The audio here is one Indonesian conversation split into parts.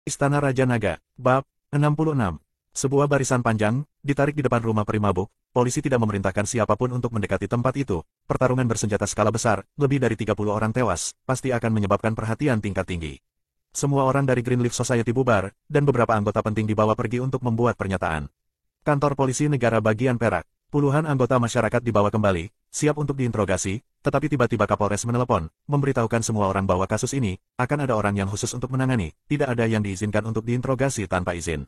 Istana Raja Naga, Bab 66. Sebuah barisan panjang, ditarik di depan rumah Primabuk, polisi tidak memerintahkan siapapun untuk mendekati tempat itu. Pertarungan bersenjata skala besar, lebih dari 30 orang tewas, pasti akan menyebabkan perhatian tingkat tinggi. Semua orang dari Greenleaf Society bubar, dan beberapa anggota penting dibawa pergi untuk membuat pernyataan. Kantor polisi negara bagian Perak, puluhan anggota masyarakat dibawa kembali, siap untuk diinterogasi, tetapi tiba-tiba Kapolres menelepon, memberitahukan semua orang bahwa kasus ini, akan ada orang yang khusus untuk menangani, tidak ada yang diizinkan untuk diinterogasi tanpa izin.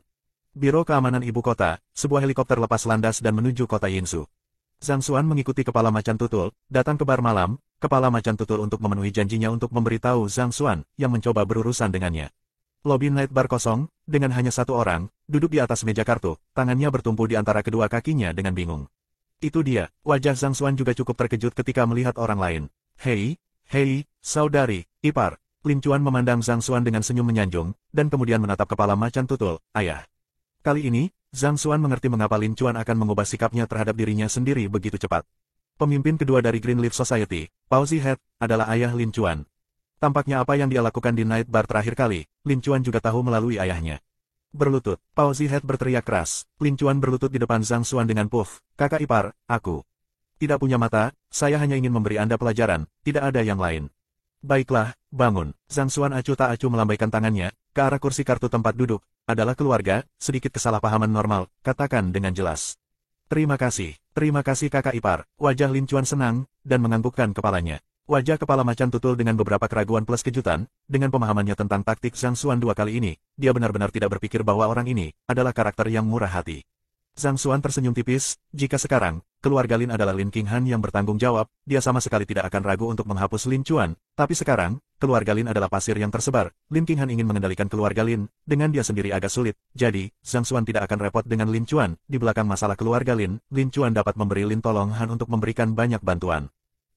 Biro Keamanan Ibu Kota, sebuah helikopter lepas landas dan menuju kota Yinzhou. Zhang Xuan mengikuti Kepala Macan Tutul, datang ke bar malam, Kepala Macan Tutul untuk memenuhi janjinya untuk memberitahu Zhang Xuan, yang mencoba berurusan dengannya. Lobi night bar kosong, dengan hanya satu orang, duduk di atas meja kartu, tangannya bertumpu di antara kedua kakinya dengan bingung. Itu dia, wajah Zhang Xuan juga cukup terkejut ketika melihat orang lain. Hei, saudari, ipar. Lin Chuan memandang Zhang Xuan dengan senyum menyanjung, dan kemudian menatap Kepala Macan Tutul, ayah. Kali ini, Zhang Xuan mengerti mengapa Lin Chuan akan mengubah sikapnya terhadap dirinya sendiri begitu cepat. Pemimpin kedua dari Greenleaf Society, Pao Zihet, adalah ayah Lin Chuan. Tampaknya apa yang dia lakukan di night bar terakhir kali, Lin Chuan juga tahu melalui ayahnya. Berlutut, Pao Zihet berteriak keras. Lin Chuan berlutut di depan Zhang Xuan dengan puff, kakak ipar, aku tidak punya mata, saya hanya ingin memberi Anda pelajaran, tidak ada yang lain. Baiklah, bangun. Zhang Xuan acuh tak acuh melambaikan tangannya, ke arah kursi kartu tempat duduk, adalah keluarga, sedikit kesalahpahaman normal, katakan dengan jelas. Terima kasih kakak ipar. Wajah Lin Chuan senang, dan menganggukkan kepalanya. Wajah Kepala Macan Tutul dengan beberapa keraguan plus kejutan, dengan pemahamannya tentang taktik Zhang Xuan dua kali ini, dia benar-benar tidak berpikir bahwa orang ini, adalah karakter yang murah hati. Zhang Xuan tersenyum tipis, jika sekarang, keluarga Lin adalah Lin Qinghan yang bertanggung jawab, dia sama sekali tidak akan ragu untuk menghapus Lin Chuan, tapi sekarang, keluarga Lin adalah pasir yang tersebar, Lin Qinghan ingin mengendalikan keluarga Lin, dengan dia sendiri agak sulit, jadi, Zhang Xuan tidak akan repot dengan Lin Chuan, di belakang masalah keluarga Lin Chuan dapat memberi Lin Tolong Han untuk memberikan banyak bantuan.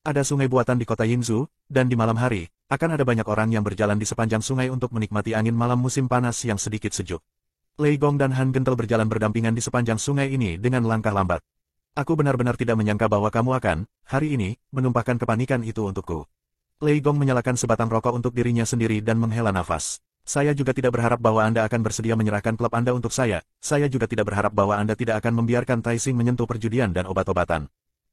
Ada sungai buatan di kota Yinzhou, dan di malam hari, akan ada banyak orang yang berjalan di sepanjang sungai untuk menikmati angin malam musim panas yang sedikit sejuk. Lei Gong dan Han Gentle berjalan berdampingan di sepanjang sungai ini dengan langkah lambat. Aku benar-benar tidak menyangka bahwa kamu akan, hari ini, menumpahkan kepanikan itu untukku. Lei Gong menyalakan sebatang rokok untuk dirinya sendiri dan menghela nafas. Saya juga tidak berharap bahwa Anda akan bersedia menyerahkan klub Anda untuk saya juga tidak berharap bahwa Anda tidak akan membiarkan Tai Xing menyentuh perjudian dan obat-obatan.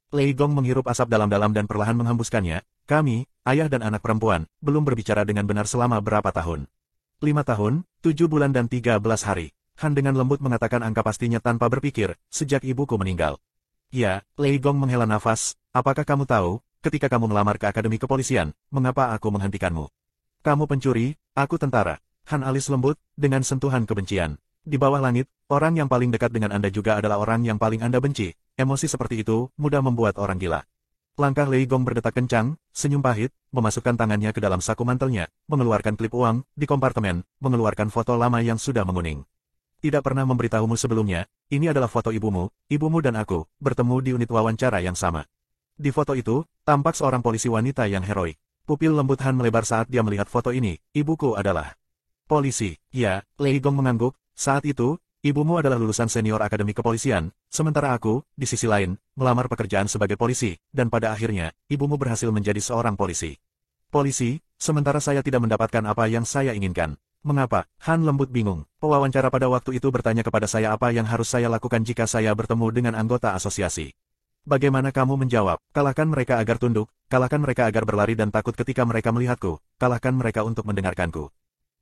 Lei Gong menghirup asap dalam-dalam dan perlahan menghembuskannya. Kami, ayah dan anak perempuan, belum berbicara dengan benar selama berapa tahun. 5 tahun, 7 bulan dan 13 hari. Han dengan lembut mengatakan angka pastinya tanpa berpikir, sejak ibuku meninggal. Ya, Lei Gong menghela nafas, apakah kamu tahu, ketika kamu melamar ke Akademi Kepolisian, mengapa aku menghentikanmu? Kamu pencuri, aku tentara. Han alis lembut, dengan sentuhan kebencian. Di bawah langit, orang yang paling dekat dengan Anda juga adalah orang yang paling Anda benci. Emosi seperti itu, mudah membuat orang gila. Langkah Lei Gong berdetak kencang, senyum pahit, memasukkan tangannya ke dalam saku mantelnya, mengeluarkan klip uang, di kompartemen, mengeluarkan foto lama yang sudah menguning. Tidak pernah memberitahumu sebelumnya, ini adalah foto ibumu dan aku, bertemu di unit wawancara yang sama. Di foto itu, tampak seorang polisi wanita yang heroik. Pupil lembut Han melebar saat dia melihat foto ini, ibuku adalah polisi. Ya, Lei Gong mengangguk, saat itu, ibumu adalah lulusan senior Akademi Kepolisian, sementara aku, di sisi lain, melamar pekerjaan sebagai polisi, dan pada akhirnya, ibumu berhasil menjadi seorang polisi. Polisi, sementara saya tidak mendapatkan apa yang saya inginkan. Mengapa? Han lembut bingung. Pewawancara pada waktu itu bertanya kepada saya apa yang harus saya lakukan jika saya bertemu dengan anggota asosiasi. Bagaimana kamu menjawab? Kalahkan mereka agar tunduk, kalahkan mereka agar berlari dan takut ketika mereka melihatku, kalahkan mereka untuk mendengarkanku.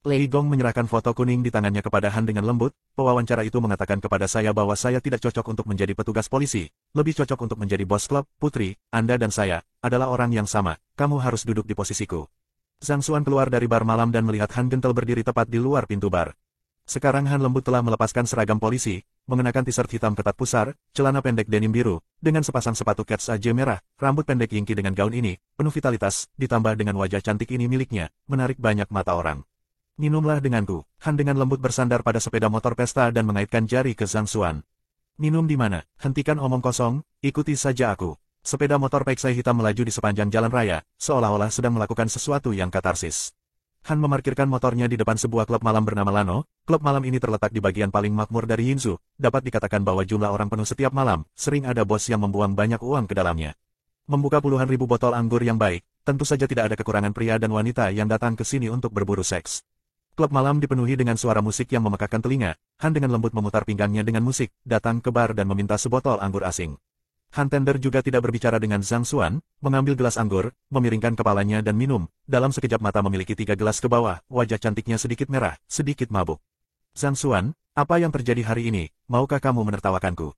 Lei Gong menyerahkan foto kuning di tangannya kepada Han dengan lembut, pewawancara itu mengatakan kepada saya bahwa saya tidak cocok untuk menjadi petugas polisi, lebih cocok untuk menjadi bos klub, putri, Anda dan saya, adalah orang yang sama, kamu harus duduk di posisiku. Zhang Xuan keluar dari bar malam dan melihat Han Gentle berdiri tepat di luar pintu bar. Sekarang Han lembut telah melepaskan seragam polisi, mengenakan t-shirt hitam ketat pusar, celana pendek denim biru, dengan sepasang sepatu kets aja merah, rambut pendek yingki dengan gaun ini, penuh vitalitas, ditambah dengan wajah cantik ini miliknya, menarik banyak mata orang. Minumlah denganku. Han dengan lembut bersandar pada sepeda motor pesta dan mengaitkan jari ke Zhang Xuan. Minum di mana? Hentikan omong kosong, ikuti saja aku. Sepeda motor Peksai hitam melaju di sepanjang jalan raya, seolah-olah sedang melakukan sesuatu yang katarsis. Han memarkirkan motornya di depan sebuah klub malam bernama Lano. Klub malam ini terletak di bagian paling makmur dari Yinzhou. Dapat dikatakan bahwa jumlah orang penuh setiap malam, sering ada bos yang membuang banyak uang ke dalamnya. Membuka puluhan ribu botol anggur yang baik, tentu saja tidak ada kekurangan pria dan wanita yang datang ke sini untuk berburu seks. Klub malam dipenuhi dengan suara musik yang memekakkan telinga. Han dengan lembut memutar pinggangnya dengan musik, datang ke bar dan meminta sebotol anggur asing. Han Tender juga tidak berbicara dengan Zhang Xuan, mengambil gelas anggur, memiringkan kepalanya dan minum. Dalam sekejap mata memiliki 3 gelas ke bawah, wajah cantiknya sedikit merah, sedikit mabuk. Zhang Xuan, apa yang terjadi hari ini? Maukah kamu menertawakanku?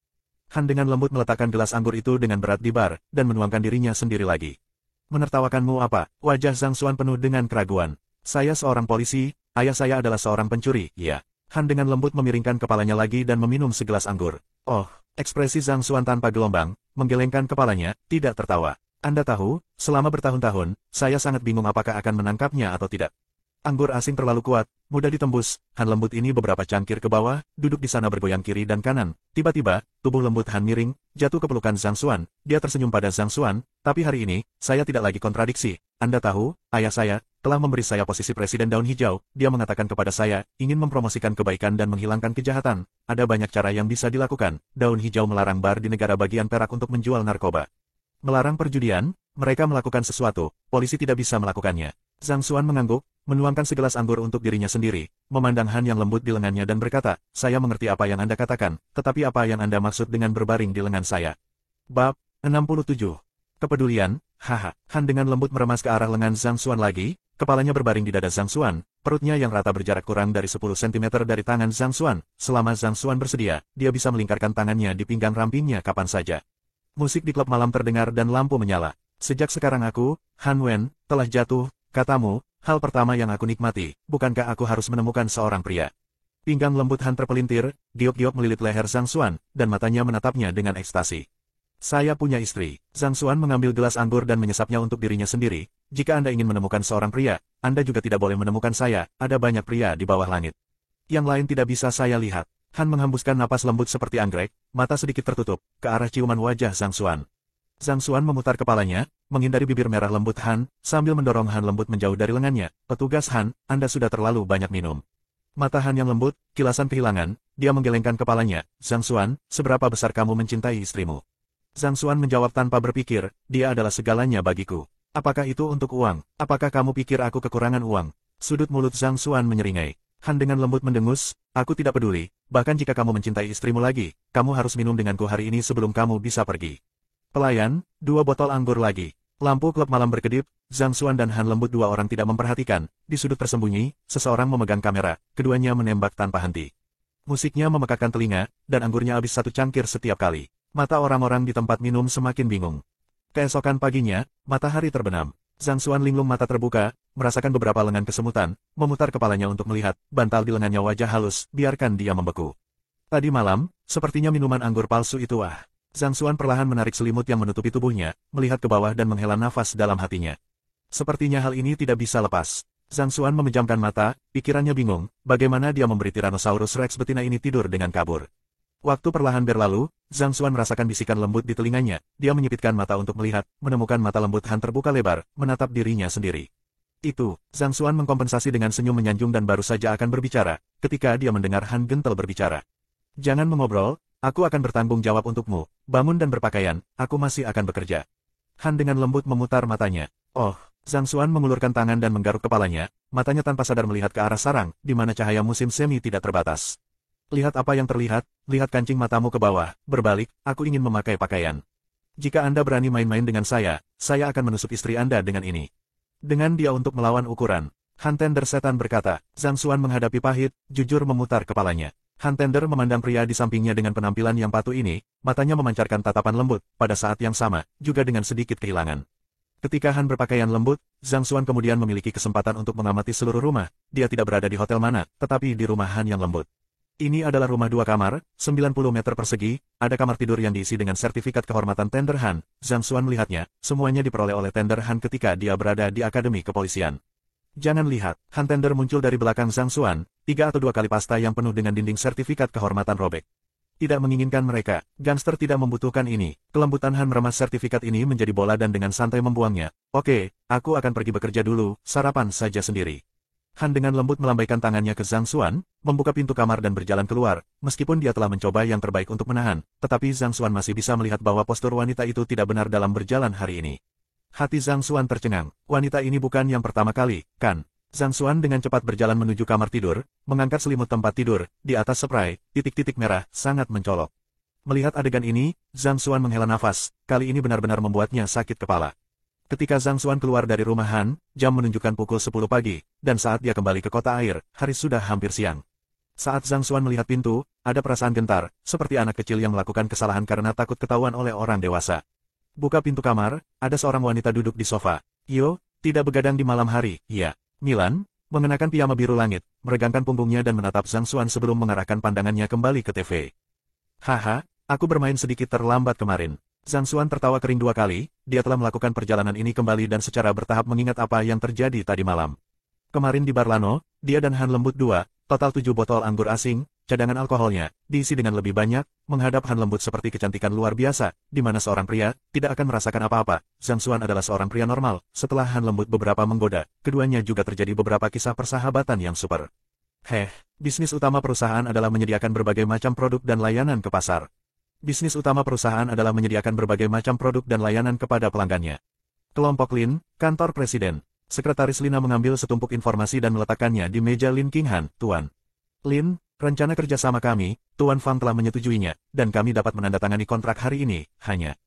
Han dengan lembut meletakkan gelas anggur itu dengan berat di bar, dan menuangkan dirinya sendiri lagi. Menertawakanmu apa? Wajah Zhang Xuan penuh dengan keraguan. Saya seorang polisi, ayah saya adalah seorang pencuri, ya. Han dengan lembut memiringkan kepalanya lagi dan meminum segelas anggur. Oh, ekspresi Zhang Xuan tanpa gelombang, menggelengkan kepalanya, tidak tertawa. Anda tahu, selama bertahun-tahun, saya sangat bingung apakah akan menangkapnya atau tidak. Anggur asing terlalu kuat, mudah ditembus. Han lembut ini beberapa cangkir ke bawah, duduk di sana bergoyang kiri dan kanan. Tiba-tiba, tubuh lembut Han miring, jatuh ke pelukan Zhang Xuan. Dia tersenyum pada Zhang Xuan, tapi hari ini, saya tidak lagi kontradiksi. Anda tahu, ayah saya telah memberi saya posisi presiden daun hijau. Dia mengatakan kepada saya, ingin mempromosikan kebaikan dan menghilangkan kejahatan. Ada banyak cara yang bisa dilakukan. Daun hijau melarang bar di negara bagian perak untuk menjual narkoba. Melarang perjudian, mereka melakukan sesuatu, polisi tidak bisa melakukannya. Zhang Xuan mengangguk, menuangkan segelas anggur untuk dirinya sendiri, memandang Han yang lembut di lengannya dan berkata, saya mengerti apa yang Anda katakan, tetapi apa yang Anda maksud dengan berbaring di lengan saya? Bab 67. Kepedulian, haha. Han dengan lembut meremas ke arah lengan Zhang Xuan lagi, kepalanya berbaring di dada Zhang Xuan, perutnya yang rata berjarak kurang dari 10 cm dari tangan Zhang Xuan. Selama Zhang Xuan bersedia, dia bisa melingkarkan tangannya di pinggang rampingnya kapan saja. Musik di klub malam terdengar dan lampu menyala. Sejak sekarang aku, Han Wen, telah jatuh, katamu, hal pertama yang aku nikmati, bukankah aku harus menemukan seorang pria? Pinggang lembut Han terpelintir, giok-giok melilit leher Zhang Xuan, dan matanya menatapnya dengan ekstasi. Saya punya istri. Zhang Xuan mengambil gelas anggur dan menyesapnya untuk dirinya sendiri. Jika Anda ingin menemukan seorang pria, Anda juga tidak boleh menemukan saya, ada banyak pria di bawah langit. Yang lain tidak bisa saya lihat. Han menghembuskan napas lembut seperti anggrek, mata sedikit tertutup, ke arah ciuman wajah Zhang Xuan. Zhang Xuan memutar kepalanya, menghindari bibir merah lembut Han, sambil mendorong Han lembut menjauh dari lengannya. Petugas Han, Anda sudah terlalu banyak minum. Mata Han yang lembut, kilasan kehilangan, dia menggelengkan kepalanya. Zhang Xuan, seberapa besar kamu mencintai istrimu? Zhang Xuan menjawab tanpa berpikir, dia adalah segalanya bagiku. Apakah itu untuk uang? Apakah kamu pikir aku kekurangan uang? Sudut mulut Zhang Xuan menyeringai. Han dengan lembut mendengus, aku tidak peduli, bahkan jika kamu mencintai istrimu lagi, kamu harus minum denganku hari ini sebelum kamu bisa pergi. Pelayan, 2 botol anggur lagi. Lampu klub malam berkedip, Zhang Xuan dan Han lembut 2 orang tidak memperhatikan. Di sudut tersembunyi, seseorang memegang kamera, keduanya menembak tanpa henti. Musiknya memekakkan telinga, dan anggurnya habis 1 cangkir setiap kali. Mata orang-orang di tempat minum semakin bingung. Keesokan paginya, matahari terbenam. Zhang Xuan linglung mata terbuka, merasakan beberapa lengan kesemutan, memutar kepalanya untuk melihat, bantal di lengannya wajah halus, biarkan dia membeku. Tadi malam, sepertinya minuman anggur palsu itu Zhang Xuan perlahan menarik selimut yang menutupi tubuhnya, melihat ke bawah dan menghela nafas dalam hatinya. Sepertinya hal ini tidak bisa lepas. Zhang Xuan memejamkan mata, pikirannya bingung, bagaimana dia memberi Tyrannosaurus Rex betina ini tidur dengan kabur. Waktu perlahan berlalu, Zhang Xuan merasakan bisikan lembut di telinganya, dia menyipitkan mata untuk melihat, menemukan mata lembut Han terbuka lebar, menatap dirinya sendiri. Itu, Zhang Xuan mengkompensasi dengan senyum menyanjung dan baru saja akan berbicara, ketika dia mendengar Han gentle berbicara. Jangan mengobrol, aku akan bertanggung jawab untukmu, bangun dan berpakaian, aku masih akan bekerja. Han dengan lembut memutar matanya. Oh, Zhang Xuan mengulurkan tangan dan menggaruk kepalanya, matanya tanpa sadar melihat ke arah sarang, di mana cahaya musim semi tidak terbatas. Lihat apa yang terlihat, lihat kancing matamu ke bawah, berbalik, aku ingin memakai pakaian. Jika Anda berani main-main dengan saya akan menusuk istri Anda dengan ini. Dengan dia untuk melawan ukuran. Han Tender setan berkata, Zhang Xuan menghadapi pahit, jujur memutar kepalanya. Han Tender memandang pria di sampingnya dengan penampilan yang patuh ini, matanya memancarkan tatapan lembut, pada saat yang sama, juga dengan sedikit kehilangan. Ketika Han berpakaian lembut, Zhang Xuan kemudian memiliki kesempatan untuk mengamati seluruh rumah, dia tidak berada di hotel mana, tetapi di rumah Han yang lembut. Ini adalah rumah 2 kamar, 90 meter persegi, ada kamar tidur yang diisi dengan sertifikat kehormatan Tender Han. Zhang Xuan melihatnya, semuanya diperoleh oleh Tender Han ketika dia berada di Akademi Kepolisian. Jangan lihat, Han Tender muncul dari belakang Zhang Xuan, 3 atau 2 kali pasta yang penuh dengan dinding sertifikat kehormatan robek. Tidak menginginkan mereka, gangster tidak membutuhkan ini. Kelembutan Han meremas sertifikat ini menjadi bola dan dengan santai membuangnya. Oke, aku akan pergi bekerja dulu, sarapan saja sendiri. Han dengan lembut melambaikan tangannya ke Zhang Xuan, membuka pintu kamar dan berjalan keluar, meskipun dia telah mencoba yang terbaik untuk menahan, tetapi Zhang Xuan masih bisa melihat bahwa postur wanita itu tidak benar dalam berjalan hari ini. Hati Zhang Xuan tercengang, wanita ini bukan yang pertama kali, kan? Zhang Xuan dengan cepat berjalan menuju kamar tidur, mengangkat selimut tempat tidur, di atas spray, titik-titik merah, sangat mencolok. Melihat adegan ini, Zhang Xuan menghela nafas, kali ini benar-benar membuatnya sakit kepala. Ketika Zhang Xuan keluar dari rumah Han, jam menunjukkan pukul 10 pagi, dan saat dia kembali ke kota air, hari sudah hampir siang. Saat Zhang Xuan melihat pintu, ada perasaan gentar, seperti anak kecil yang melakukan kesalahan karena takut ketahuan oleh orang dewasa. Buka pintu kamar, ada seorang wanita duduk di sofa. Yo, tidak begadang di malam hari, ya. Milan, mengenakan piyama biru langit, meregangkan punggungnya dan menatap Zhang Xuan sebelum mengarahkan pandangannya kembali ke TV. Haha, aku bermain sedikit terlambat kemarin. Zhang Xuan tertawa kering 2 kali, dia telah melakukan perjalanan ini kembali dan secara bertahap mengingat apa yang terjadi tadi malam. Kemarin di Barlano, dia dan Han Lembut 2, total 7 botol anggur asing, cadangan alkoholnya, diisi dengan lebih banyak, menghadap Han Lembut seperti kecantikan luar biasa, di mana seorang pria tidak akan merasakan apa-apa. Zhang Xuan adalah seorang pria normal, setelah Han Lembut beberapa menggoda, keduanya juga terjadi beberapa kisah persahabatan yang super. Bisnis utama perusahaan adalah menyediakan berbagai macam produk dan layanan ke pasar. Bisnis utama perusahaan adalah menyediakan berbagai macam produk dan layanan kepada pelanggannya. Kelompok Lin, kantor presiden. Sekretaris Lina mengambil setumpuk informasi dan meletakkannya di meja Lin Qinghan. Tuan Lin, rencana kerjasama kami, Tuan Fang telah menyetujuinya, dan kami dapat menandatangani kontrak hari ini, hanya.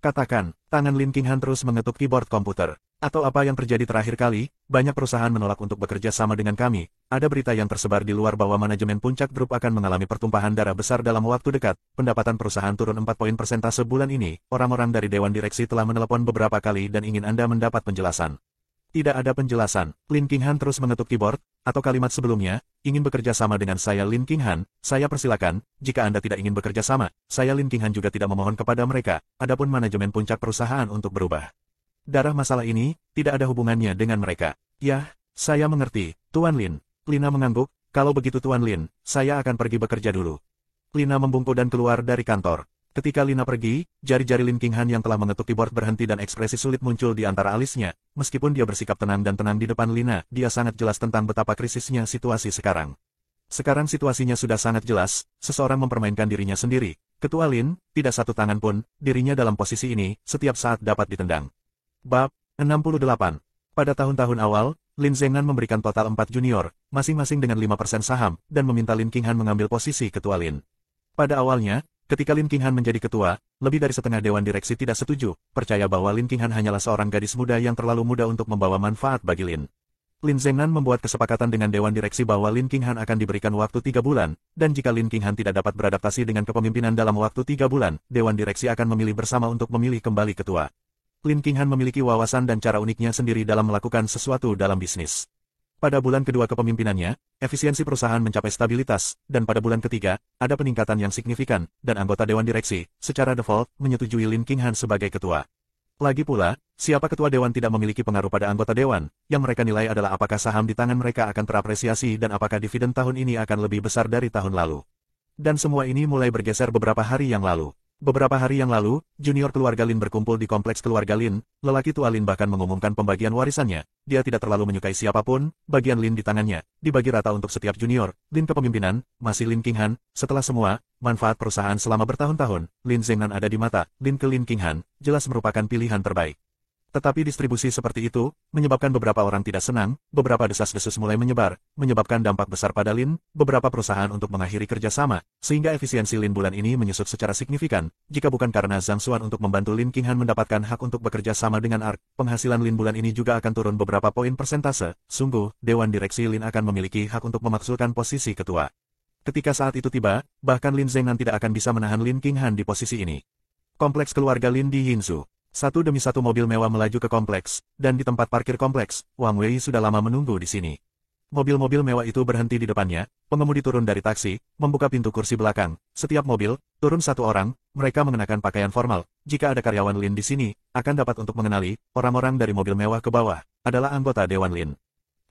Katakan, tangan Lin Qinghan terus mengetuk keyboard komputer. Atau apa yang terjadi terakhir kali, banyak perusahaan menolak untuk bekerja sama dengan kami. Ada berita yang tersebar di luar bahwa manajemen Puncak Group akan mengalami pertumpahan darah besar dalam waktu dekat. Pendapatan perusahaan turun 4 poin persentase bulan ini. Orang-orang dari Dewan Direksi telah menelepon beberapa kali dan ingin Anda mendapat penjelasan. Tidak ada penjelasan. Lin Qinghan terus mengetuk keyboard, atau kalimat sebelumnya, ingin bekerja sama dengan saya Lin Qinghan, saya persilakan, jika Anda tidak ingin bekerja sama, saya Lin Qinghan juga tidak memohon kepada mereka, adapun manajemen puncak perusahaan untuk berubah. Darah masalah ini, tidak ada hubungannya dengan mereka. Yah, saya mengerti, Tuan Lin. Lina mengangguk, kalau begitu Tuan Lin, saya akan pergi bekerja dulu. Lina membungkuk dan keluar dari kantor. Ketika Lina pergi, jari-jari Lin Qinghan yang telah mengetuk keyboard berhenti dan ekspresi sulit muncul di antara alisnya. Meskipun dia bersikap tenang dan tenang di depan Lina, dia sangat jelas tentang betapa krisisnya situasi sekarang. Sekarang situasinya sudah sangat jelas, seseorang mempermainkan dirinya sendiri. Ketua Lin, tidak satu tangan pun, dirinya dalam posisi ini, setiap saat dapat ditendang. Bab 68. Pada tahun-tahun awal, Lin Zhengnan memberikan total 4 junior, masing-masing dengan 5% saham, dan meminta Lin Qinghan mengambil posisi ketua Lin. Pada awalnya, ketika Lin Qinghan menjadi ketua, lebih dari setengah dewan direksi tidak setuju, percaya bahwa Lin Qinghan hanyalah seorang gadis muda yang terlalu muda untuk membawa manfaat bagi Lin. Lin Zhengnan membuat kesepakatan dengan dewan direksi bahwa Lin Qinghan akan diberikan waktu 3 bulan, dan jika Lin Qinghan tidak dapat beradaptasi dengan kepemimpinan dalam waktu 3 bulan, dewan direksi akan memilih bersama untuk memilih kembali ketua. Lin Qinghan memiliki wawasan dan cara uniknya sendiri dalam melakukan sesuatu dalam bisnis. Pada bulan kedua kepemimpinannya, efisiensi perusahaan mencapai stabilitas, dan pada bulan ketiga, ada peningkatan yang signifikan, dan anggota dewan direksi, secara default, menyetujui Lin Qinghan sebagai ketua. Lagi pula, siapa ketua dewan tidak memiliki pengaruh pada anggota dewan, yang mereka nilai adalah apakah saham di tangan mereka akan terapresiasi dan apakah dividen tahun ini akan lebih besar dari tahun lalu. Dan semua ini mulai bergeser beberapa hari yang lalu. Beberapa hari yang lalu, junior keluarga Lin berkumpul di kompleks keluarga Lin, lelaki tua Lin bahkan mengumumkan pembagian warisannya, dia tidak terlalu menyukai siapapun, bagian Lin di tangannya, dibagi rata untuk setiap junior, Lin kepemimpinan, masih Lin Qinghan, setelah semua, manfaat perusahaan selama bertahun-tahun, Lin Zhengnan ada di mata, Lin ke Lin Qinghan, jelas merupakan pilihan terbaik. Tetapi distribusi seperti itu, menyebabkan beberapa orang tidak senang, beberapa desas-desus mulai menyebar, menyebabkan dampak besar pada Lin, beberapa perusahaan untuk mengakhiri kerjasama, sehingga efisiensi Lin bulan ini menyusut secara signifikan, jika bukan karena Zhang Xuan untuk membantu Lin Qinghan mendapatkan hak untuk bekerja sama dengan ARK, penghasilan Lin bulan ini juga akan turun beberapa poin persentase, sungguh, Dewan Direksi Lin akan memiliki hak untuk memaksulkan posisi ketua. Ketika saat itu tiba, bahkan Lin Zhengnan tidak akan bisa menahan Lin Qinghan di posisi ini. Kompleks keluarga Lin di Yinzhou. Satu demi satu mobil mewah melaju ke kompleks, dan di tempat parkir kompleks, Wang Wei sudah lama menunggu di sini. Mobil-mobil mewah itu berhenti di depannya, pengemudi turun dari taksi, membuka pintu kursi belakang. Setiap mobil, turun satu orang, mereka mengenakan pakaian formal. Jika ada karyawan Lin di sini, akan dapat untuk mengenali, orang-orang dari mobil mewah ke bawah, adalah anggota Dewan Lin.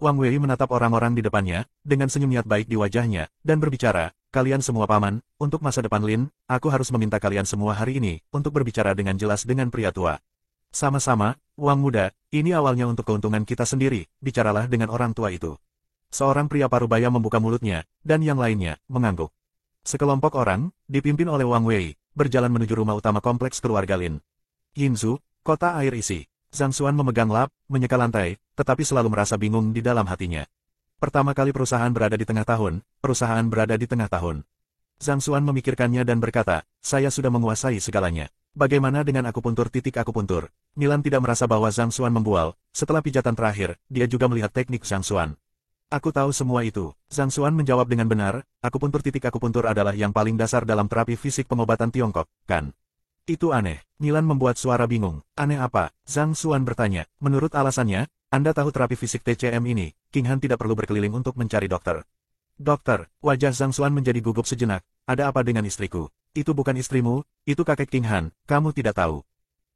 Wang Wei menatap orang-orang di depannya, dengan senyum niat baik di wajahnya, dan berbicara, kalian semua paman, untuk masa depan Lin, aku harus meminta kalian semua hari ini, untuk berbicara dengan jelas dengan pria tua. Sama-sama, Wang Muda, ini awalnya untuk keuntungan kita sendiri, bicaralah dengan orang tua itu. Seorang pria parubaya membuka mulutnya, dan yang lainnya, mengangguk. Sekelompok orang, dipimpin oleh Wang Wei, berjalan menuju rumah utama kompleks keluarga Lin. Yinzhou, kota air isi. Zhang Xuan memegang lap, menyeka lantai, tetapi selalu merasa bingung di dalam hatinya. Pertama kali perusahaan berada di tengah tahun, perusahaan berada di tengah tahun. Zhang Xuan memikirkannya dan berkata, saya sudah menguasai segalanya. Bagaimana dengan akupuntur titik akupuntur? Milan tidak merasa bahwa Zhang Xuan membual. Setelah pijatan terakhir, dia juga melihat teknik Zhang Xuan. Aku tahu semua itu. Zhang Xuan menjawab dengan benar, akupuntur titik akupuntur adalah yang paling dasar dalam terapi fisik pengobatan Tiongkok, kan? Itu aneh. Milan membuat suara bingung. Aneh apa? Zhang Xuan bertanya. Menurut alasannya, Anda tahu terapi fisik TCM ini, King Han tidak perlu berkeliling untuk mencari dokter. Dokter, wajah Zhang Xuan menjadi gugup sejenak. Ada apa dengan istriku? Itu bukan istrimu, itu kakek King Han, kamu tidak tahu.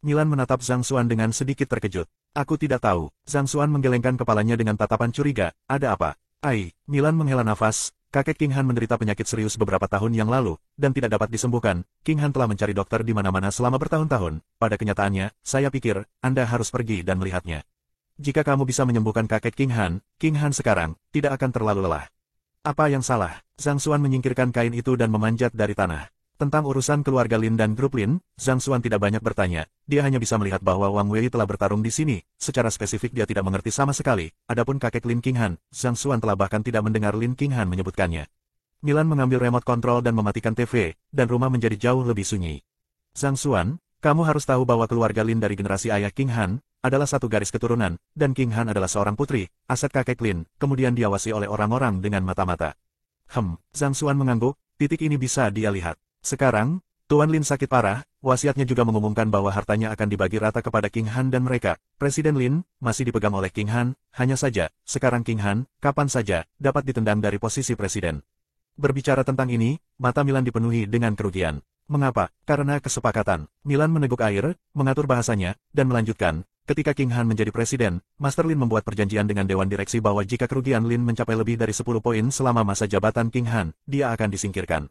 Milan menatap Zhang Xuan dengan sedikit terkejut. Aku tidak tahu. Zhang Xuan menggelengkan kepalanya dengan tatapan curiga. Ada apa? Milan menghela nafas. Kakek King Han menderita penyakit serius beberapa tahun yang lalu, dan tidak dapat disembuhkan. King Han telah mencari dokter di mana-mana selama bertahun-tahun. Pada kenyataannya, saya pikir, Anda harus pergi dan melihatnya. Jika kamu bisa menyembuhkan kakek King Han sekarang, tidak akan terlalu lelah. Apa yang salah? Zhang Xuan menyingkirkan kain itu dan memanjat dari tanah. Tentang urusan keluarga Lin dan grup Lin, Zhang Xuan tidak banyak bertanya. Dia hanya bisa melihat bahwa Wang Wei telah bertarung di sini. Secara spesifik dia tidak mengerti sama sekali. Adapun kakek Lin King Han, Zhang Xuan telah bahkan tidak mendengar Lin King Han menyebutkannya. Milan mengambil remote control dan mematikan TV, dan rumah menjadi jauh lebih sunyi. Zhang Xuan, kamu harus tahu bahwa keluarga Lin dari generasi ayah King Han adalah satu garis keturunan, dan King Han adalah seorang putri, aset kakek Lin, kemudian diawasi oleh orang-orang dengan mata-mata. Zhang Xuan mengangguk, titik ini bisa dia lihat. Sekarang, Tuan Lin sakit parah, wasiatnya juga mengumumkan bahwa hartanya akan dibagi rata kepada King Han dan mereka. Presiden Lin masih dipegang oleh King Han, hanya saja, sekarang King Han, kapan saja, dapat ditendang dari posisi presiden. Berbicara tentang ini, mata Milan dipenuhi dengan kerugian. Mengapa? Karena kesepakatan. Milan meneguk air, mengatur bahasanya, dan melanjutkan. Ketika King Han menjadi presiden, Master Lin membuat perjanjian dengan Dewan Direksi bahwa jika kerugian Lin mencapai lebih dari 10 poin selama masa jabatan King Han, dia akan disingkirkan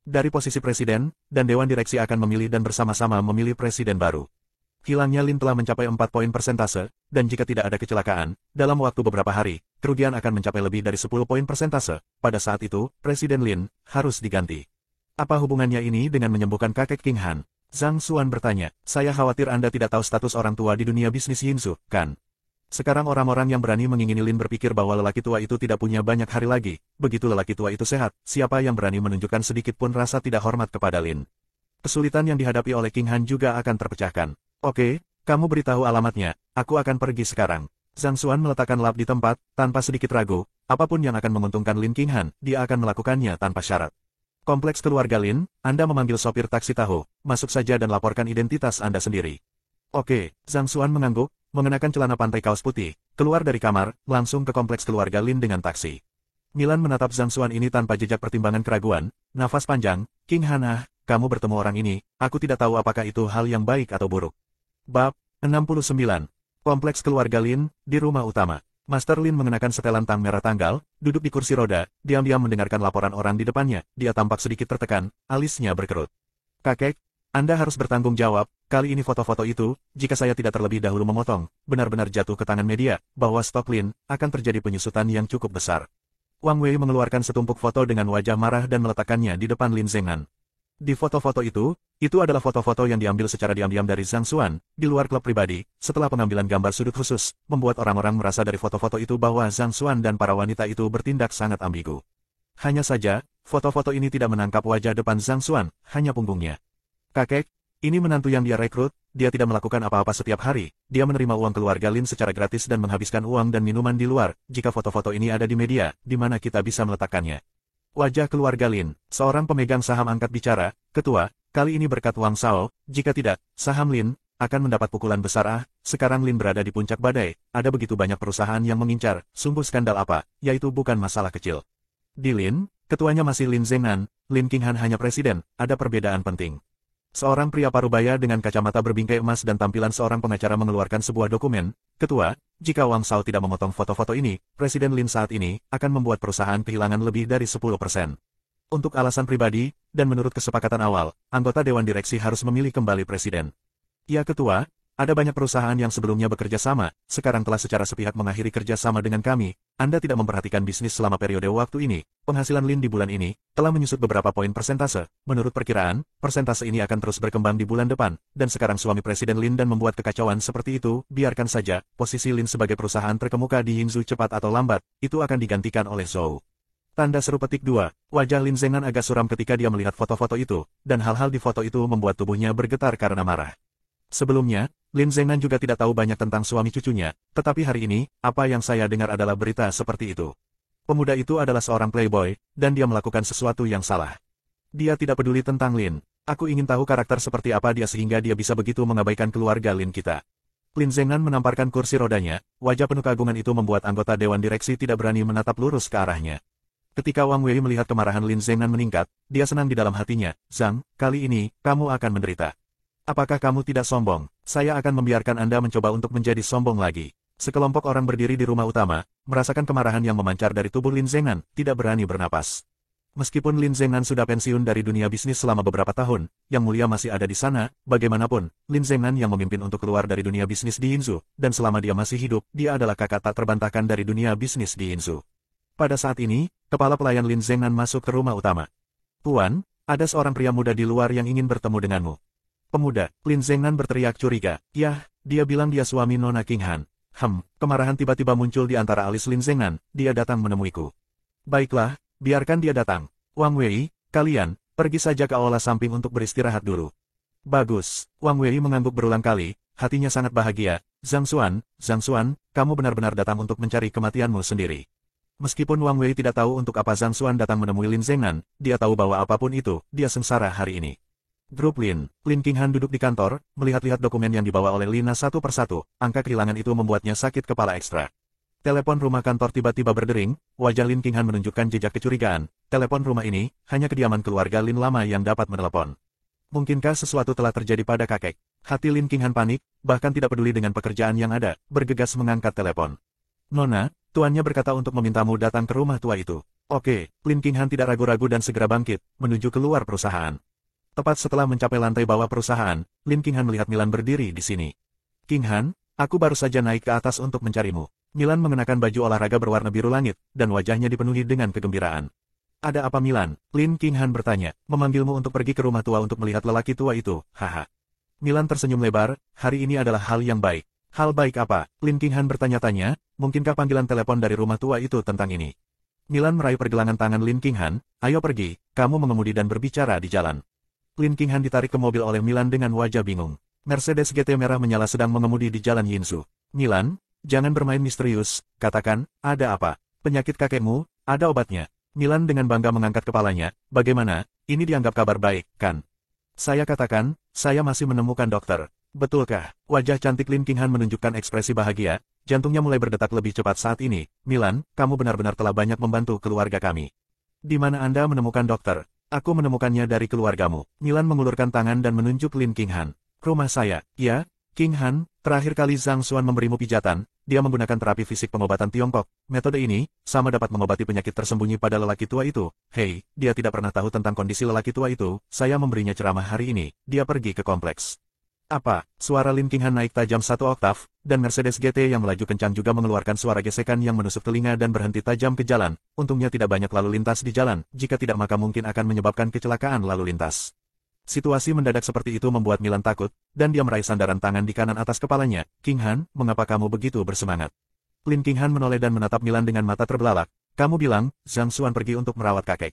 dari posisi presiden, dan Dewan Direksi akan memilih dan bersama-sama memilih presiden baru. Hilangnya Lin telah mencapai 4 poin persentase, dan jika tidak ada kecelakaan, dalam waktu beberapa hari, kerugian akan mencapai lebih dari 10 poin persentase. Pada saat itu, Presiden Lin harus diganti. Apa hubungannya ini dengan menyembuhkan kakek King Han? Zhang Xuan bertanya, saya khawatir Anda tidak tahu status orang tua di dunia bisnis Yinsu, kan? Sekarang orang-orang yang berani mengingini Lin berpikir bahwa lelaki tua itu tidak punya banyak hari lagi. Begitu lelaki tua itu sehat, siapa yang berani menunjukkan sedikit pun rasa tidak hormat kepada Lin? Kesulitan yang dihadapi oleh King Han juga akan terpecahkan. Oke, kamu beritahu alamatnya, aku akan pergi sekarang. Zhang Xuan meletakkan lap di tempat, tanpa sedikit ragu, apapun yang akan menguntungkan Lin King Han, dia akan melakukannya tanpa syarat. Kompleks keluarga Lin, Anda memanggil sopir taksi tahu, masuk saja dan laporkan identitas Anda sendiri. Oke, Zhang Xuan mengangguk, mengenakan celana pantai kaos putih, keluar dari kamar, langsung ke kompleks keluarga Lin dengan taksi. Milan menatap Zhang Xuan ini tanpa jejak pertimbangan keraguan, nafas panjang, King Han kamu bertemu orang ini, aku tidak tahu apakah itu hal yang baik atau buruk. Bab 69. Kompleks keluarga Lin, di rumah utama. Master Lin mengenakan setelan tang merah tanggal, duduk di kursi roda, diam-diam mendengarkan laporan orang di depannya, dia tampak sedikit tertekan, alisnya berkerut. Kakek, Anda harus bertanggung jawab, kali ini foto-foto itu, jika saya tidak terlebih dahulu memotong, benar-benar jatuh ke tangan media, bahwa stok Lin, akan terjadi penyusutan yang cukup besar. Wang Wei mengeluarkan setumpuk foto dengan wajah marah dan meletakkannya di depan Lin Zengnan. Di foto-foto itu adalah foto-foto yang diambil secara diam-diam dari Zhang Xuan, di luar klub pribadi, setelah pengambilan gambar sudut khusus, membuat orang-orang merasa dari foto-foto itu bahwa Zhang Xuan dan para wanita itu bertindak sangat ambigu. Hanya saja, foto-foto ini tidak menangkap wajah depan Zhang Xuan, hanya punggungnya. Kakek, ini menantu yang dia rekrut, dia tidak melakukan apa-apa setiap hari, dia menerima uang keluarga Lin secara gratis dan menghabiskan uang dan minuman di luar, jika foto-foto ini ada di media, di mana kita bisa meletakkannya. Wajah keluarga Lin, seorang pemegang saham angkat bicara, ketua, kali ini berkat Wang Shao, jika tidak, saham Lin akan mendapat pukulan besar. Sekarang Lin berada di puncak badai, ada begitu banyak perusahaan yang mengincar, sungguh skandal apa, yaitu bukan masalah kecil. Di Lin, ketuanya masih Lin Zengnan, Lin King Han hanya presiden, ada perbedaan penting. Seorang pria parubaya dengan kacamata berbingkai emas dan tampilan seorang pengacara mengeluarkan sebuah dokumen. Ketua, jika Wang Shao tidak memotong foto-foto ini, Presiden Lin saat ini akan membuat perusahaan kehilangan lebih dari 10%. Untuk alasan pribadi, dan menurut kesepakatan awal, anggota Dewan Direksi harus memilih kembali Presiden. Ya Ketua, ada banyak perusahaan yang sebelumnya bekerja sama, sekarang telah secara sepihak mengakhiri kerja sama dengan kami. Anda tidak memperhatikan bisnis selama periode waktu ini. Penghasilan Lin di bulan ini telah menyusut beberapa poin persentase. Menurut perkiraan, persentase ini akan terus berkembang di bulan depan. Dan sekarang suami Presiden Lin dan membuat kekacauan seperti itu, biarkan saja. Posisi Lin sebagai perusahaan terkemuka di Yinzhou cepat atau lambat, itu akan digantikan oleh Zhou. Tanda seru petik 2. Wajah Lin Zengnan agak suram ketika dia melihat foto-foto itu, dan hal-hal di foto itu membuat tubuhnya bergetar karena marah. Sebelumnya, Lin Zengnan juga tidak tahu banyak tentang suami cucunya, tetapi hari ini, apa yang saya dengar adalah berita seperti itu. Pemuda itu adalah seorang playboy, dan dia melakukan sesuatu yang salah. Dia tidak peduli tentang Lin. Aku ingin tahu karakter seperti apa dia sehingga dia bisa begitu mengabaikan keluarga Lin kita. Lin Zengnan menamparkan kursi rodanya, wajah penuh keagungan itu membuat anggota Dewan Direksi tidak berani menatap lurus ke arahnya. Ketika Wang Wei melihat kemarahan Lin Zengnan meningkat, dia senang di dalam hatinya. Zhang, kali ini, kamu akan menderita. Apakah kamu tidak sombong? Saya akan membiarkan Anda mencoba untuk menjadi sombong lagi. Sekelompok orang berdiri di rumah utama, merasakan kemarahan yang memancar dari tubuh Lin Zengnan, tidak berani bernapas. Meskipun Lin Zengnan sudah pensiun dari dunia bisnis selama beberapa tahun, Yang Mulia masih ada di sana, bagaimanapun, Lin Zengnan yang memimpin untuk keluar dari dunia bisnis di Yinzhou, dan selama dia masih hidup, dia adalah kakak tak terbantahkan dari dunia bisnis di Yinzhou. Pada saat ini, kepala pelayan Lin Zengnan masuk ke rumah utama. Tuan, ada seorang pria muda di luar yang ingin bertemu denganmu. Pemuda, Lin Zengnan berteriak curiga. Yah, dia bilang dia suami Nona King Han. Kemarahan tiba-tiba muncul di antara alis Lin Zengnan, dia datang menemuiku. Baiklah, biarkan dia datang. Wang Wei, kalian, pergi saja ke aula samping untuk beristirahat dulu. Bagus, Wang Wei mengangguk berulang kali, hatinya sangat bahagia. Zhang Xuan, kamu benar-benar datang untuk mencari kematianmu sendiri. Meskipun Wang Wei tidak tahu untuk apa Zhang Xuan datang menemui Lin Zengnan, dia tahu bahwa apapun itu, dia sengsara hari ini. Grup Lin King Han duduk di kantor, melihat-lihat dokumen yang dibawa oleh Lina satu persatu, angka kehilangan itu membuatnya sakit kepala ekstra. Telepon rumah kantor tiba-tiba berdering, wajah Lin King Han menunjukkan jejak kecurigaan. Telepon rumah ini, hanya kediaman keluarga Lin lama yang dapat menelepon. Mungkinkah sesuatu telah terjadi pada kakek? Hati Lin King Han panik, bahkan tidak peduli dengan pekerjaan yang ada, bergegas mengangkat telepon. Nona, tuannya berkata untuk memintamu datang ke rumah tua itu. Oke, Lin King Han tidak ragu-ragu dan segera bangkit, menuju keluar perusahaan. Tepat setelah mencapai lantai bawah perusahaan, Lin King Han melihat Milan berdiri di sini. King Han, aku baru saja naik ke atas untuk mencarimu. Milan mengenakan baju olahraga berwarna biru langit, dan wajahnya dipenuhi dengan kegembiraan. Ada apa Milan? Lin King Han bertanya, memanggilmu untuk pergi ke rumah tua untuk melihat lelaki tua itu, haha. Milan tersenyum lebar, hari ini adalah hal yang baik. Hal baik apa? Lin King Han bertanya-tanya, mungkinkah panggilan telepon dari rumah tua itu tentang ini? Milan meraih pergelangan tangan Lin King Han, ayo pergi, kamu mengemudi dan berbicara di jalan. Lin King Han ditarik ke mobil oleh Milan dengan wajah bingung. Mercedes GT merah menyala sedang mengemudi di jalan Yinzhou. Milan, jangan bermain misterius, katakan, ada apa? Penyakit kakekmu, ada obatnya. Milan dengan bangga mengangkat kepalanya, bagaimana, ini dianggap kabar baik, kan? Saya katakan, saya masih menemukan dokter. Betulkah? Wajah cantik Lin King Han menunjukkan ekspresi bahagia, jantungnya mulai berdetak lebih cepat saat ini. Milan, kamu benar-benar telah banyak membantu keluarga kami. Di mana Anda menemukan dokter? Aku menemukannya dari keluargamu. Milan mengulurkan tangan dan menunjuk Lin King Han. Rumah saya, ya, King Han, terakhir kali Zhang Xuan memberimu pijatan, dia menggunakan terapi fisik pengobatan Tiongkok. Metode ini, sama dapat mengobati penyakit tersembunyi pada lelaki tua itu. Hei, dia tidak pernah tahu tentang kondisi lelaki tua itu, saya memberinya ceramah hari ini, dia pergi ke kompleks. Apa? Suara Lin King Han naik tajam 1 oktav, dan Mercedes GT yang melaju kencang juga mengeluarkan suara gesekan yang menusuk telinga dan berhenti tajam ke jalan. Untungnya tidak banyak lalu lintas di jalan, jika tidak maka mungkin akan menyebabkan kecelakaan lalu lintas. Situasi mendadak seperti itu membuat Milan takut, dan dia meraih sandaran tangan di kanan atas kepalanya. King Han, mengapa kamu begitu bersemangat? Lin King Han menoleh dan menatap Milan dengan mata terbelalak. Kamu bilang, Zhang Xuan pergi untuk merawat kakek.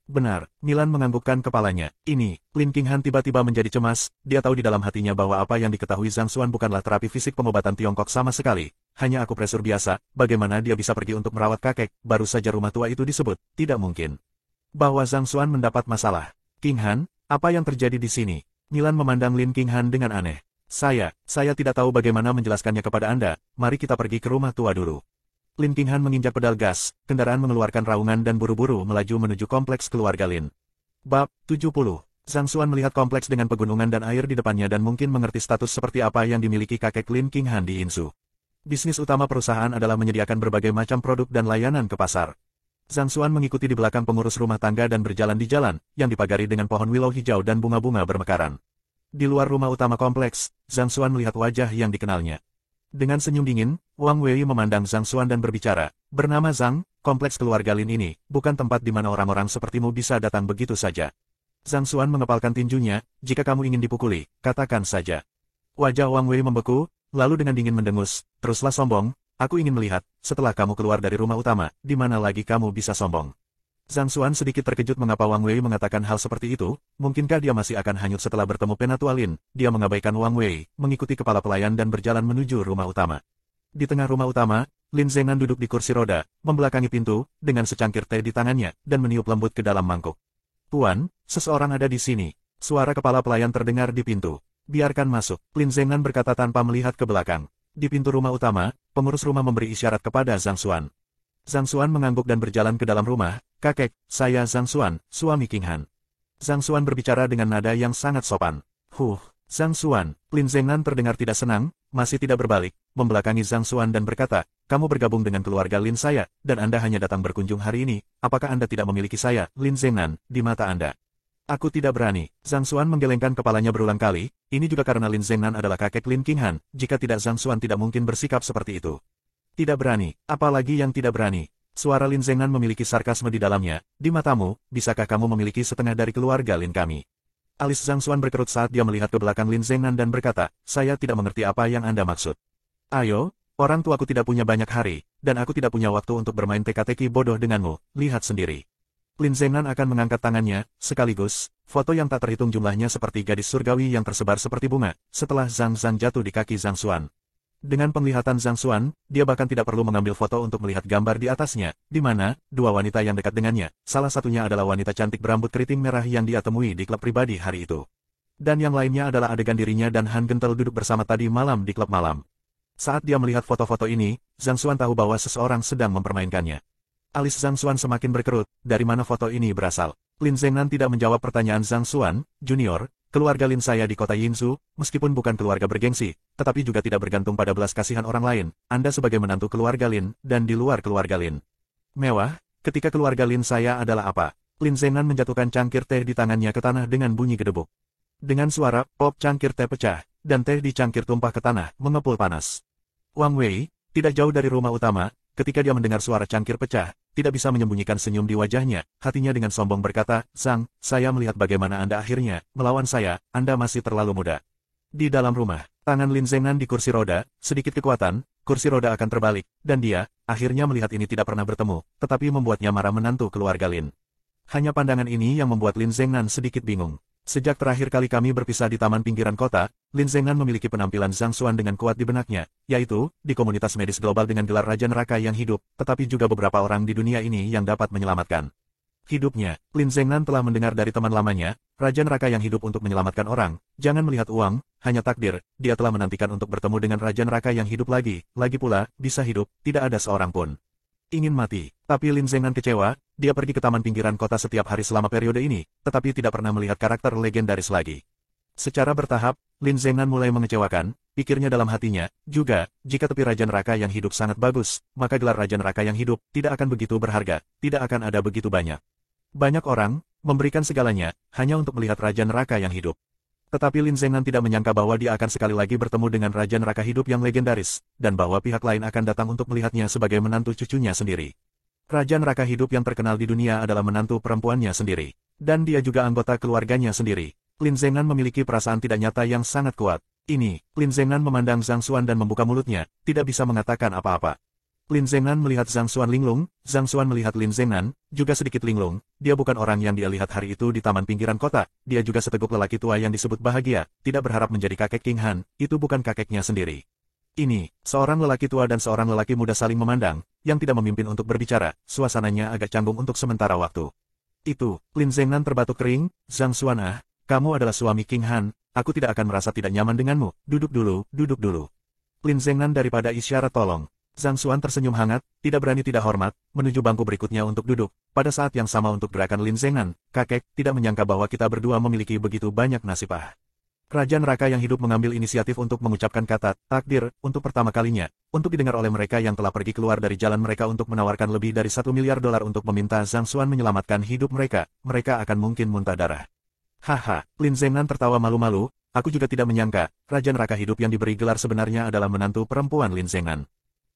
Benar, Milan menganggukkan kepalanya. Ini, Lin King Han tiba-tiba menjadi cemas, dia tahu di dalam hatinya bahwa apa yang diketahui Zhang Xuan bukanlah terapi fisik pengobatan Tiongkok sama sekali. Hanya akupresur biasa, bagaimana dia bisa pergi untuk merawat kakek, baru saja rumah tua itu disebut, tidak mungkin. Bahwa Zhang Xuan mendapat masalah. King Han, apa yang terjadi di sini? Milan memandang Lin King Han dengan aneh. Saya tidak tahu bagaimana menjelaskannya kepada Anda, mari kita pergi ke rumah tua dulu. Lin King Han menginjak pedal gas, kendaraan mengeluarkan raungan dan buru-buru melaju menuju kompleks keluarga Lin. Bab 70. Zhang Xuan melihat kompleks dengan pegunungan dan air di depannya dan mungkin mengerti status seperti apa yang dimiliki kakek Lin King Han di Yinzhou. Bisnis utama perusahaan adalah menyediakan berbagai macam produk dan layanan ke pasar. Zhang Xuan mengikuti di belakang pengurus rumah tangga dan berjalan di jalan, yang dipagari dengan pohon willow hijau dan bunga-bunga bermekaran. Di luar rumah utama kompleks, Zhang Xuan melihat wajah yang dikenalnya. Dengan senyum dingin, Wang Wei memandang Zhang Xuan dan berbicara, "Bernama Zhang, kompleks keluarga Lin ini, bukan tempat di mana orang-orang sepertimu bisa datang begitu saja." Zhang Xuan mengepalkan tinjunya, "Jika kamu ingin dipukuli, katakan saja." Wajah Wang Wei membeku, lalu dengan dingin mendengus, "Teruslah sombong, aku ingin melihat, setelah kamu keluar dari rumah utama, di mana lagi kamu bisa sombong." Zhang Xuan sedikit terkejut mengapa Wang Wei mengatakan hal seperti itu, mungkinkah dia masih akan hanyut setelah bertemu Penatua Lin. Dia mengabaikan Wang Wei, mengikuti kepala pelayan dan berjalan menuju rumah utama. Di tengah rumah utama, Lin Zengnan duduk di kursi roda, membelakangi pintu, dengan secangkir teh di tangannya, dan meniup lembut ke dalam mangkuk. "Tuan, seseorang ada di sini." Suara kepala pelayan terdengar di pintu. "Biarkan masuk," Lin Zengnan berkata tanpa melihat ke belakang. Di pintu rumah utama, pengurus rumah memberi isyarat kepada Zhang Xuan. Zhang Xuan mengangguk dan berjalan ke dalam rumah. "Kakek, saya Zhang Xuan, suami King Han." Zhang Xuan berbicara dengan nada yang sangat sopan. Zhang Xuan." Lin Zengnan terdengar tidak senang, masih tidak berbalik, membelakangi Zhang Xuan dan berkata, "Kamu bergabung dengan keluarga Lin saya, dan Anda hanya datang berkunjung hari ini. Apakah Anda tidak memiliki saya, Lin Zengnan, di mata Anda?" "Aku tidak berani." Zhang Xuan menggelengkan kepalanya berulang kali, ini juga karena Lin Zengnan adalah kakek Lin King Han, jika tidak Zhang Xuan tidak mungkin bersikap seperti itu. "Tidak berani, apalagi yang tidak berani." Suara Lin Zengnan memiliki sarkasme di dalamnya, "Di matamu, bisakah kamu memiliki setengah dari keluarga Lin kami?" Alis Zhang Xuan berkerut saat dia melihat ke belakang Lin Zengnan dan berkata, "Saya tidak mengerti apa yang Anda maksud." "Ayo, orang tuaku tidak punya banyak hari, dan aku tidak punya waktu untuk bermain teka-teki bodoh denganmu, lihat sendiri." Lin Zengnan akan mengangkat tangannya, sekaligus, foto yang tak terhitung jumlahnya seperti gadis surgawi yang tersebar seperti bunga, setelah Zhang jatuh di kaki Zhang Xuan. Dengan penglihatan Zhang Xuan, dia bahkan tidak perlu mengambil foto untuk melihat gambar di atasnya, di mana dua wanita yang dekat dengannya, salah satunya adalah wanita cantik berambut keriting merah yang dia temui di klub pribadi hari itu. Dan yang lainnya adalah adegan dirinya dan Han Gentel duduk bersama tadi malam di klub malam. Saat dia melihat foto-foto ini, Zhang Xuan tahu bahwa seseorang sedang mempermainkannya. Alis Zhang Xuan semakin berkerut, dari mana foto ini berasal? Lin Zengnan tidak menjawab pertanyaan Zhang Xuan, Junior. "Keluarga Lin saya di kota Yinzhou, meskipun bukan keluarga bergengsi, tetapi juga tidak bergantung pada belas kasihan orang lain. Anda sebagai menantu keluarga Lin, dan di luar keluarga Lin. Mewah, ketika keluarga Lin saya adalah apa?" Lin Zengnan menjatuhkan cangkir teh di tangannya ke tanah dengan bunyi gedebuk. Dengan suara pop cangkir teh pecah, dan teh di cangkir tumpah ke tanah, mengepul panas. Wang Wei, tidak jauh dari rumah utama, ketika dia mendengar suara cangkir pecah, tidak bisa menyembunyikan senyum di wajahnya, hatinya dengan sombong berkata, "Zhang, saya melihat bagaimana Anda akhirnya melawan saya, Anda masih terlalu muda." Di dalam rumah, tangan Lin Zengnan di kursi roda, sedikit kekuatan, kursi roda akan terbalik, dan dia, akhirnya melihat ini tidak pernah bertemu, tetapi membuatnya marah menantu keluarga Lin. Hanya pandangan ini yang membuat Lin Zengnan sedikit bingung. Sejak terakhir kali kami berpisah di taman pinggiran kota, Lin Zengnan memiliki penampilan Zhang Xuan dengan kuat di benaknya, yaitu, di komunitas medis global dengan gelar Raja Neraka yang hidup, tetapi juga beberapa orang di dunia ini yang dapat menyelamatkan hidupnya. Lin Zengnan telah mendengar dari teman lamanya, Raja Neraka yang hidup untuk menyelamatkan orang, jangan melihat uang, hanya takdir, dia telah menantikan untuk bertemu dengan Raja Neraka yang hidup lagi pula, bisa hidup, tidak ada seorang pun ingin mati. Tapi Lin Zengnan kecewa, dia pergi ke taman pinggiran kota setiap hari selama periode ini, tetapi tidak pernah melihat karakter legendaris lagi. Secara bertahap, Lin Zengnan mulai mengecewakan, pikirnya dalam hatinya, juga, jika tepi Raja Neraka yang hidup sangat bagus, maka gelar Raja Neraka yang hidup tidak akan begitu berharga, tidak akan ada begitu banyak. Banyak orang memberikan segalanya, hanya untuk melihat Raja Neraka yang hidup. Tetapi Lin Zengnan tidak menyangka bahwa dia akan sekali lagi bertemu dengan Raja Neraka hidup yang legendaris, dan bahwa pihak lain akan datang untuk melihatnya sebagai menantu cucunya sendiri. Raja Neraka hidup yang terkenal di dunia adalah menantu perempuannya sendiri. Dan dia juga anggota keluarganya sendiri. Lin Zengnan memiliki perasaan tidak nyata yang sangat kuat. Ini, Lin Zengnan memandang Zhang Xuan dan membuka mulutnya, tidak bisa mengatakan apa-apa. Lin Zengnan melihat Zhang Xuan linglung, Zhang Xuan melihat Lin Zengnan, juga sedikit linglung. Dia bukan orang yang dia lihat hari itu di taman pinggiran kota, dia juga seteguk lelaki tua yang disebut bahagia, tidak berharap menjadi kakek King Han, itu bukan kakeknya sendiri. Ini, seorang lelaki tua dan seorang lelaki muda saling memandang, yang tidak memimpin untuk berbicara, suasananya agak canggung untuk sementara waktu. Itu, Lin Zengnan terbatuk kering, "Zhang Xuan kamu adalah suami King Han, aku tidak akan merasa tidak nyaman denganmu, duduk dulu, duduk dulu." Lin Zengnan daripada isyarat tolong. Zhang Xuan tersenyum hangat, tidak berani tidak hormat, menuju bangku berikutnya untuk duduk. Pada saat yang sama untuk gerakan Lin Zengnan, "Kakek, tidak menyangka bahwa kita berdua memiliki begitu banyak nasib." Raja Neraka yang hidup mengambil inisiatif untuk mengucapkan kata takdir untuk pertama kalinya, untuk didengar oleh mereka yang telah pergi keluar dari jalan mereka untuk menawarkan lebih dari $1 miliar untuk meminta Zhang Xuan menyelamatkan hidup mereka akan mungkin muntah darah. Haha, Lin Zengnan tertawa malu-malu, Aku juga tidak menyangka, Raja Neraka Hidup yang diberi gelar sebenarnya adalah menantu perempuan Lin Zengnan.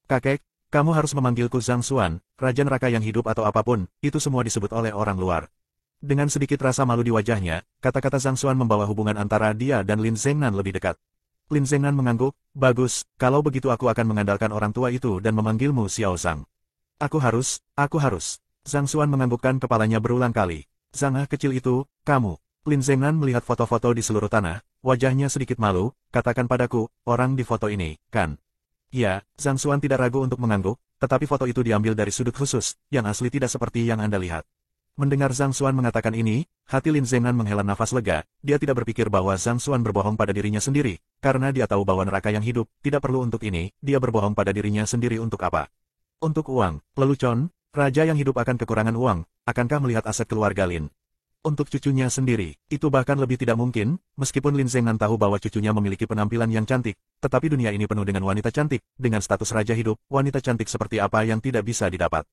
Kakek, kamu harus memanggilku Zhang Xuan, Raja Neraka yang hidup atau apapun, itu semua disebut oleh orang luar. Dengan sedikit rasa malu di wajahnya, kata-kata Zhang Xuan membawa hubungan antara dia dan Lin Zengnan lebih dekat. Lin Zengnan mengangguk, bagus, kalau begitu aku akan mengandalkan orang tua itu dan memanggilmu Xiao Zhang. Aku harus. Zhang Xuan menganggukkan kepalanya berulang kali. Zhang kecil itu, kamu. Lin Zengnan melihat foto-foto di seluruh tanah, wajahnya sedikit malu, katakan padaku, orang di foto ini, kan? Ya, Zhang Xuan tidak ragu untuk mengangguk, tetapi foto itu diambil dari sudut khusus, yang asli tidak seperti yang Anda lihat. Mendengar Zhang Xuan mengatakan ini, hati Lin Zengnan menghela nafas lega, dia tidak berpikir bahwa Zhang Xuan berbohong pada dirinya sendiri, karena dia tahu bahwa neraka yang hidup, tidak perlu untuk ini, dia berbohong pada dirinya sendiri untuk apa? Untuk uang, lelucon, raja yang hidup akan kekurangan uang, akankah melihat aset keluarga Lin? Untuk cucunya sendiri, itu bahkan lebih tidak mungkin, meskipun Lin Zengnan tahu bahwa cucunya memiliki penampilan yang cantik, tetapi dunia ini penuh dengan wanita cantik, dengan status raja hidup, wanita cantik seperti apa yang tidak bisa didapat.